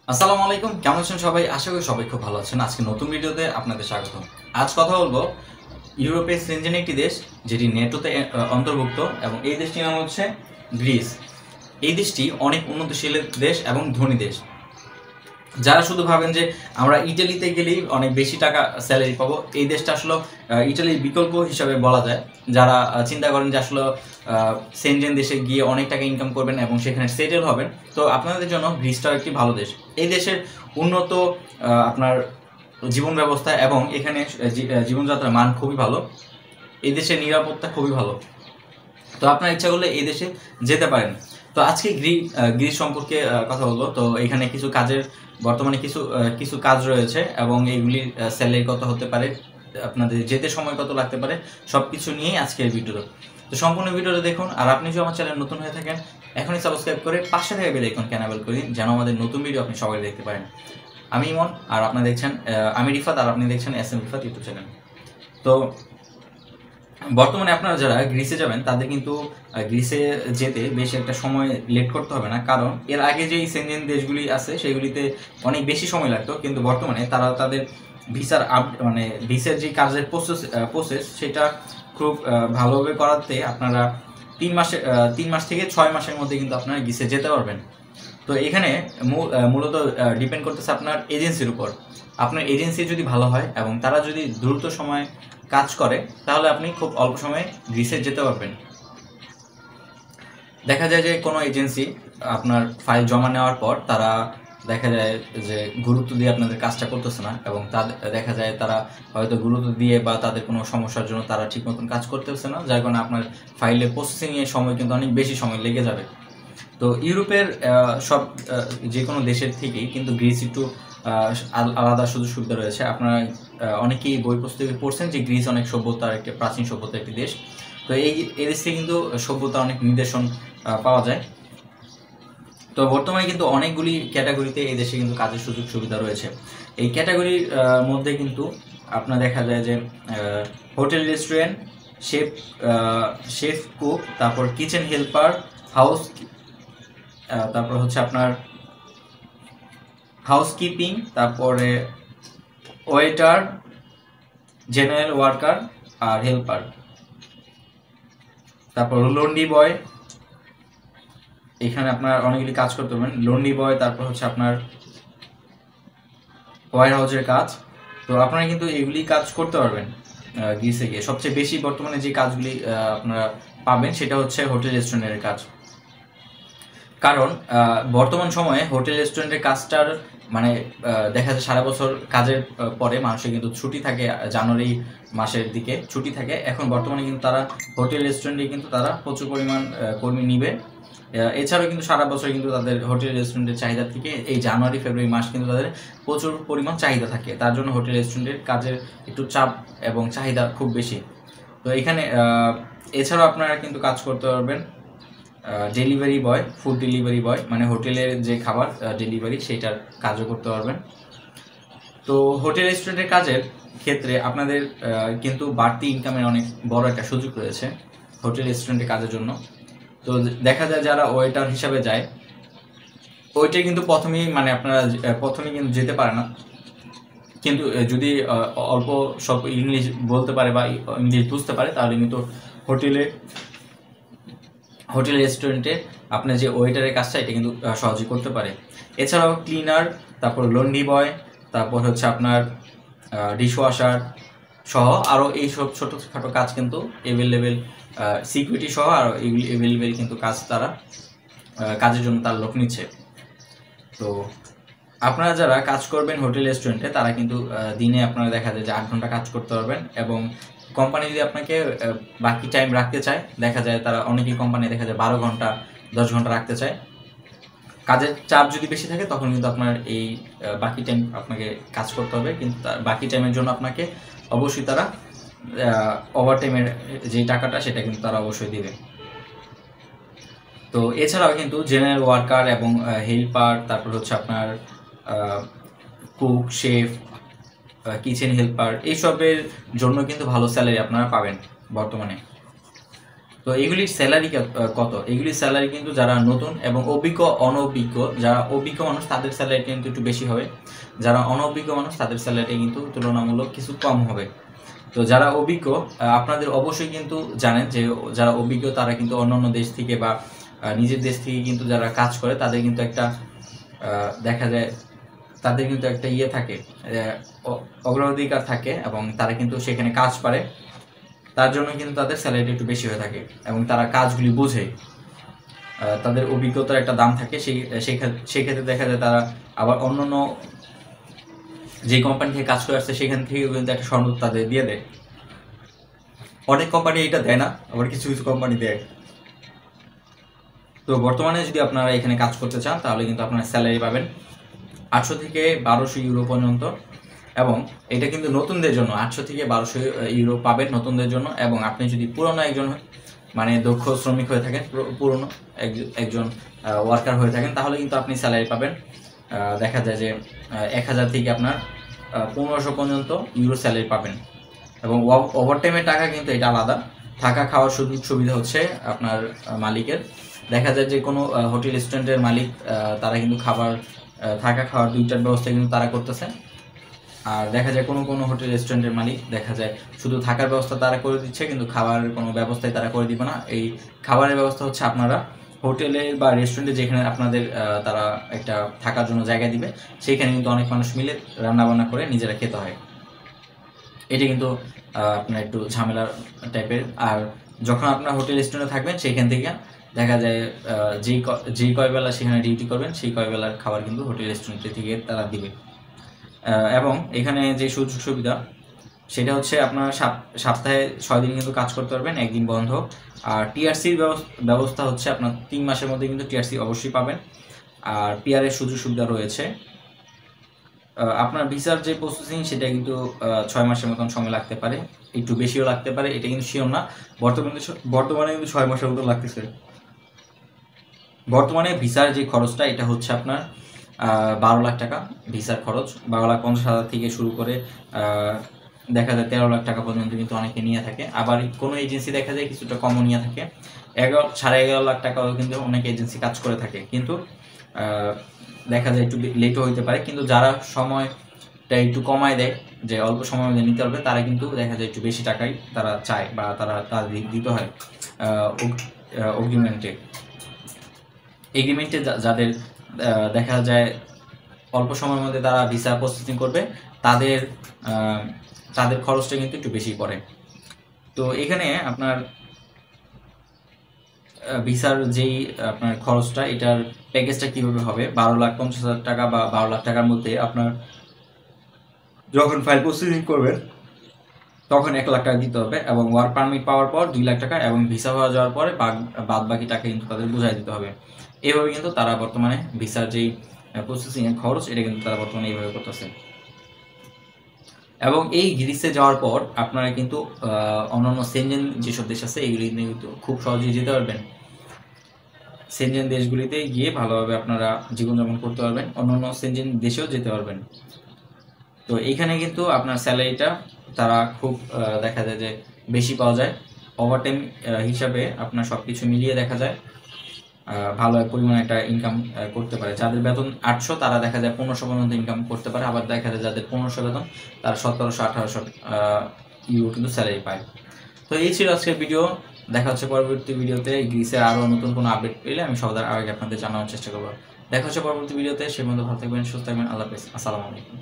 আসসালামু আলাইকুম, কেমন আছেন সবাই? আশা করি সবাই খুব ভালো আছেন। আজকে নতুন ভিডিওতে আপনাদের স্বাগত। আজ কথা বলবো ইউরোপের সেনজেন একটি দেশ যেটি নেটোতে অন্তর্ভুক্ত এবং এই দেশটির নাম হচ্ছে গ্রিস। এই দেশটি অনেক উন্নতশীল দেশ এবং ধনী দেশ। যারা শুধু ভাবেন যে আমরা ইটালিতে গেলেই অনেক বেশি টাকা স্যালারি পাবো, এই দেশটা আসলে ইটালির বিকল্প হিসাবে বলা যায়। যারা চিন্তা করেন যে আসলে সেনজেন দেশে গিয়ে অনেক টাকা ইনকাম করবেন এবং সেখানে সেটেল হবেন, তো আপনাদের জন্য গ্রিসটাও একটি ভালো দেশ। এই দেশের উন্নত আপনার জীবন ব্যবস্থা এবং এখানে জীবনযাত্রার মান খুবই ভালো। এই দেশের নিরাপত্তা খুবই ভালো। তো আপনার ইচ্ছা করলে এই দেশে যেতে পারেন। তো আজকে গ্রিস সম্পর্কে কথা বলবো। তো এখানে কিছু কাজের বর্তমানে কিছু কাজ রয়েছে এবং এইগুলির স্যালারি কত হতে পারে, আপনাদের যেতে সময় কত লাগতে পারে, সব কিছু নিয়েই আজকের ভিডিও। তো সম্পূর্ণ ভিডিওটা দেখুন। আর আপনি যদি আমার চ্যানেল নতুন হয়ে থাকেন, এখনই সাবস্ক্রাইব করে পাশে থেকে বেল আইকন এনেবল করে দিন, যেন আমাদের নতুন ভিডিও আপনি সবাই দেখতে পারেন। আমি ইমন, আর আপনারা দেখছেন আমি রিফাত, আর আপনি দেখছেন S M Rifat YouTube channel. তো বর্তমানে আপনারা যারা গ্রিসে যাবেন তাদের কিন্তু গ্রিসে যেতে বেশ একটা সময় লেট করতে হবে না, কারণ এর আগে যেই সেনজেন দেশগুলি আছে সেগুলিতে অনেক বেশি সময় লাগতো, কিন্তু বর্তমানে তারা তাদের ভিসার ভিসার যে কাজের প্রসেস সেটা খুব ভালোভাবে করাতে আপনারা 3 মাস থেকে 6 মাসের মধ্যে কিন্তু আপনারা গ্রিসে যেতে পারবেন। তো এখানে মূলত ডিপেন্ড করতেছে আপনার এজেন্সির উপর। আপনার এজেন্সি যদি ভালো হয় এবং তারা যদি দ্রুত সময় কাজ করে, তাহলে আপনি খুব অল্প সময়ে গ্রিসে যেতে পারবেন। দেখা যায় যে কোনো এজেন্সি আপনার ফাইল জমা নেওয়ার পর তারা দেখা যায় যে গুরুত্ব দিয়ে আপনাদের কাজটা করতেছে না, এবং দেখা যায় তারা হয়তো গুরুত্ব দিয়ে বা তাদের কোনো সমস্যার জন্য তারা ঠিক মতন কাজ করতেছে না, যার কারণে আপনার ফাইলের প্রসেসিংয়ের সময় কিন্তু অনেক বেশি সময় লেগে যাবে। তো ইউরোপের সব যে কোনো দেশের থেকেই কিন্তু গ্রিস একটু আলাদা সুযোগ সুবিধা রয়েছে। আপনারা অনেকেই বই পুস্তকে পড়ছেন যে গ্রিস অনেক সভ্যতার একটি প্রাচীন সভ্যতার একটি দেশ। তো এই দেশ থেকে কিন্তু সভ্যতার অনেক নিদর্শন পাওয়া যায়। তো বর্তমানে কিন্তু অনেকগুলি ক্যাটাগরিতে এই দেশে কিন্তু কাজের সুযোগ সুবিধা রয়েছে। এই ক্যাটাগরির মধ্যে কিন্তু আপনার দেখা যায় যে hotel restaurant, chef chef cook, তারপর কিচেন হেল্পার, হাউস, তারপর হচ্ছে আপনার হাউসকিপিং, তারপরে ওয়েটার, জেনারেল ওয়ার্কার আর হেল্পার, তারপর লন্ড্রি বয়। এখানে আপনার অনেকগুলি কাজ করতে পারবেন, লন্ড্রি বয়, তারপর হচ্ছে আপনার ওয়ার হাউসের কাজ। তো আপনারা কিন্তু এগুলি কাজ করতে পারবেন গ্রিসে গিয়ে। সবচেয়ে বেশি বর্তমানে যে কাজগুলি আপনারা পাবেন সেটা হচ্ছে হোটেল রেস্টুরেন্টের কাজ, কারণ বর্তমান সময়ে হোটেল রেস্টুরেন্টের কাজটার মানে দেখা যায় সারা বছর কাজের পরে মানুষের কিন্তু ছুটি থাকে, জানুয়ারি মাসের দিকে ছুটি থাকে। এখন বর্তমানে কিন্তু তারা হোটেল রেস্টুরেন্টে কিন্তু তারা প্রচুর পরিমাণ কর্মী নিবে। এছাড়াও কিন্তু সারা বছর কিন্তু তাদের হোটেল রেস্টুরেন্টের চাহিদা থেকে এই জানুয়ারি ফেব্রুয়ারি মাস কিন্তু তাদের প্রচুর পরিমাণ চাহিদা থাকে, তার জন্য হোটেল রেস্টুরেন্টের কাজের একটু চাপ এবং চাহিদা খুব বেশি। তো এখানে এছাড়াও আপনারা কিন্তু কাজ করতে পারবেন delivery boy, food delivery boy, মানে হোটেলের যে খাবার ডেলিভারি সেটার কাজও করতে পারবেন। তো হোটেল রেস্টুরেন্টের কাজের ক্ষেত্রে আপনাদের কিন্তু বাড়তি ইনকামের অনেক বড় একটা সুযোগ রয়েছে হোটেল রেস্টুরেন্টের কাজের জন্য। তো দেখা যায় যারা ওয়েটার হিসাবে যায়, ওইটা কিন্তু আপনারা প্রথমেই কিন্তু যেতে পারে না, কিন্তু যদি অল্প স্বল্প ইংলিশ বলতে পারে বা ইংলিশ বুঝতে পারে, তাহলে কিন্তু হোটেল রেস্টুরেন্টে আপনার যে ওয়েটারের কাজটা এটা কিন্তু সহজেই করতে পারে। এছাড়াও ক্লিনার, তারপর লন্ড্রি বয়, তারপর হচ্ছে আপনার ডিশওয়াশার সহ আরও এইসব ছোটোখাটো কাজ কিন্তু অ্যাভেলেবেল, সিকিউরিটি সহ আরও এগুলি অ্যাভেলেবেল কিন্তু কাজ তারা কাজের জন্য তার লোক নিচ্ছে। তো আপনারা যারা কাজ করবেন হোটেল রেস্টুরেন্টে তারা কিন্তু দিনে আপনারা দেখা যায় যে 8 ঘন্টা কাজ করতে পারবেন, এবং কোম্পানি যদি আপনাকে বাকি টাইম রাখতে চায়, দেখা যায় তারা অনেকেই কোম্পানি দেখা যায় 12 ঘন্টা 10 ঘন্টা রাখতে চায়। কাজের চাপ যদি বেশি থাকে তখন কিন্তু আপনার এই বাকি টাইম আপনাকে কাজ করতে হবে, কিন্তু বাকি টাইমের জন্য আপনাকে অবশ্যই তারা ওভার টাইমের যে টাকাটা সেটা কিন্তু তারা অবশ্যই দেবে। তো এছাড়াও কিন্তু জেনারেল ওয়ার্কার এবং হেল্পার, তারপর হচ্ছে আপনার কুক, শেফ, কিচেন হেল্পার, এইসবের জন্য কিন্তু ভালো স্যালারি আপনারা পাবেন বর্তমানে। তো এগুলির স্যালারি কত? এগুলির স্যালারি কিন্তু যারা নতুন এবং অভিজ্ঞ অনভিজ্ঞ, যারা অভিজ্ঞ মানুষ তাদের স্যালারি কিন্তু একটু বেশি হবে, যারা অনভিজ্ঞ মানুষ তাদের স্যালারি কিন্তু তুলনামূলক কিছু কম হবে। তো যারা অভিজ্ঞ আপনাদের অবশ্যই কিন্তু জানেন যে যারা অভিজ্ঞ তারা কিন্তু অন্যান্য দেশ থেকে বা নিজের দেশ থেকে কিন্তু যারা কাজ করে তাদের কিন্তু একটা দেখা যায় তাদের কিন্তু একটা ইয়ে থাকে, অগ্রাধিকার থাকে এবং তারা কিন্তু সেখানে কাজ পারে, তার জন্য কিন্তু তাদের স্যালারিটা একটু বেশি হয়ে থাকে এবং তারা কাজগুলি বোঝে, তাদের অভিজ্ঞতার একটা দাম থাকে। সেই ক্ষেত্রে দেখা যায় তারা আবার অন্যান্য যে কোম্পানি থেকে কাজ করে আসছে সেখান থেকে কিন্তু একটা সনদ তাদের দিয়ে দেয়। অনেক কোম্পানি এটা দেয় না, আবার কিছু কিছু কোম্পানি দেয়। তো বর্তমানে যদি আপনারা এখানে কাজ করতে চান তাহলে কিন্তু আপনারা স্যালারি পাবেন 800 থেকে 1200 ইউরো পর্যন্ত, এবং এটা কিন্তু নতুনদের জন্য 800 থেকে 1200 ইউরো পাবেন নতুনদের জন্য। এবং আপনি যদি পুরনো একজন মানে দক্ষ শ্রমিক হয়ে থাকেন, পুরনো একজন ওয়ার্কার হয়ে থাকেন, তাহলে কিন্তু আপনি স্যালারি পাবেন দেখা যায় যে 1000 থেকে আপনার 1500 পর্যন্ত ইউরো স্যালারি পাবেন। এবং ওভারটাইমের টাকা কিন্তু এটা আলাদা। থাকা খাওয়ার সুযোগ সুবিধা হচ্ছে আপনার মালিকের। দেখা যায় যে কোনো হোটেল রেস্টুরেন্টের মালিক তারা কিন্তু থাকা খাওয়ার দুইটার ব্যবস্থা কিন্তু তারা করতেছে। আর দেখা যায় কোনো কোনো হোটেল রেস্টুরেন্টের মালিক দেখা যায় শুধু থাকার ব্যবস্থা তারা করে দিচ্ছে, কিন্তু খাবারের কোনো ব্যবস্থাই তারা করে দিবে না। এই খাবারের ব্যবস্থা হচ্ছে আপনারা হোটেলে বা রেস্টুরেন্টে যেখানে আপনাদের তারা একটা থাকার জন্য জায়গা দিবে, সেইখানে কিন্তু অনেক মানুষ মিলে রান্নাবান্না করে নিজেরা খেতে হয়। এটি কিন্তু আপনার একটু ঝামেলার টাইপের। আর যখন আপনার হোটেল রেস্টুরেন্টে থাকবেন সেইখান থেকে দেখা যায় যেই কয় বেলা সেখানে ডিউটি করবেন সেই কয় বেলার খাবার কিন্তু হোটেল রেস্টুরেন্ট থেকে তারা দিবে। এবং এখানে যে সুযোগ সুবিধা সেটা হচ্ছে আপনার সপ্তাহে 6 দিন কিন্তু কাজ করতে পারবেন, একদিন বন্ধ। আর টিআরসির ব্যবস্থা হচ্ছে আপনার 3 মাসের মধ্যে কিন্তু টিআরসি অবশ্যই পাবেন। আর পিআরের সুযোগ সুবিধা রয়েছে। আপনার ভিসার যে প্রসেসিং সেটা কিন্তু 6 মাসের মতন সময় লাগতে পারে, একটু বেশিও লাগতে পারে, এটা কিন্তু শিওর না। বর্তমানে কিন্তু 6 মাসের মতো লাগতেছে। বর্তমানে ভিসার যে খরচটা এটা হচ্ছে আপনার 12 লাখ টাকা ভিসার খরচ। 12,50,000 থেকে শুরু করে দেখা যায় 13 লাখ টাকা পর্যন্ত কিন্তু অনেকে নিয়ে থাকে। আবার কোনো এজেন্সি দেখা যায় কিছুটা কমও নিয়ে থাকে, 11.5 লাখ টাকাও কিন্তু অনেক এজেন্সি কাজ করে থাকে। কিন্তু দেখা যায় একটু লেটও হইতে পারে, কিন্তু যারা সময়টা একটু কমায় দেয় যে অল্প সময়ের মধ্যে নিতে পারবে তারা কিন্তু দেখা যায় একটু বেশি টাকাই তারা চায় বা তারা দিতে হয় এগ্রিমেন্টে যাদের দেখা যায় অল্প সময়ের মধ্যে তারা ভিসা প্রসেসিং করবে তাদের খরচটা কিন্তু একটু বেশি পড়ে। তো এখানে আপনার ভিসার যেই আপনার খরচটা এটার প্যাকেজটা কিভাবে হবে, 12,50,000 টাকা বা 12 লাখ টাকার মধ্যে আপনার যখন ফাইল প্রসেসিং করবেন তখন 1 লাখ টাকা দিতে হবে, এবং ওয়ার্ক পারমিট পাওয়ার পর 2 লাখ টাকা, এবং ভিসা হয়ে যাওয়ার পরে বাদ বাকি টাকা কিন্তু তাদের বুঝাই দিতে হবে। এইভাবে কিন্তু তারা বর্তমানে ভিসার যেই প্রসেসিংয়ের খরচ এটা কিন্তু তারা বর্তমানে এইভাবে করতেছে। এবং এই গ্রিসে যাওয়ার পর আপনারা কিন্তু অন্যান্য সেনজেন যেসব দেশ আছে এগুলি কিন্তু খুব সহজেই যেতে পারবেন। সেনজেন দেশগুলিতে গিয়ে ভালোভাবে আপনারা জীবনযাপন করতে পারবেন, অন্যান্য সেনজেন দেশেও যেতে পারবেন। তো এইখানে কিন্তু আপনার স্যালারিটা তারা খুব দেখা যায় যে বেশি পাওয়া যায়। ওভারটাইম হিসাবে আপনার সব কিছু মিলিয়ে দেখা যায় ভালো পরিমাণে একটা ইনকাম করতে পারে। যাদের বেতন 800 তারা দেখা যায় 1500 পর্যন্ত ইনকাম করতে পারে। আবার দেখা যায় যাদের 1500 বেতন তারা 1700-1800 ইউরো কিন্তু স্যালারি পায়। তো এই ছিল আজকের ভিডিও। দেখা হচ্ছে পরবর্তী ভিডিওতে। গ্রিসের আরও নতুন কোনো আপডেট পেলে আমি সবার আগে আপনাদের জানানোর চেষ্টা করবো। দেখা হচ্ছে পরবর্তী ভিডিওতে। সে পর্যন্ত ভালো থাকবেন, সুস্থ থাকবেন। আল্লাহ হাফেজ। আসসালামু আলাইকুম।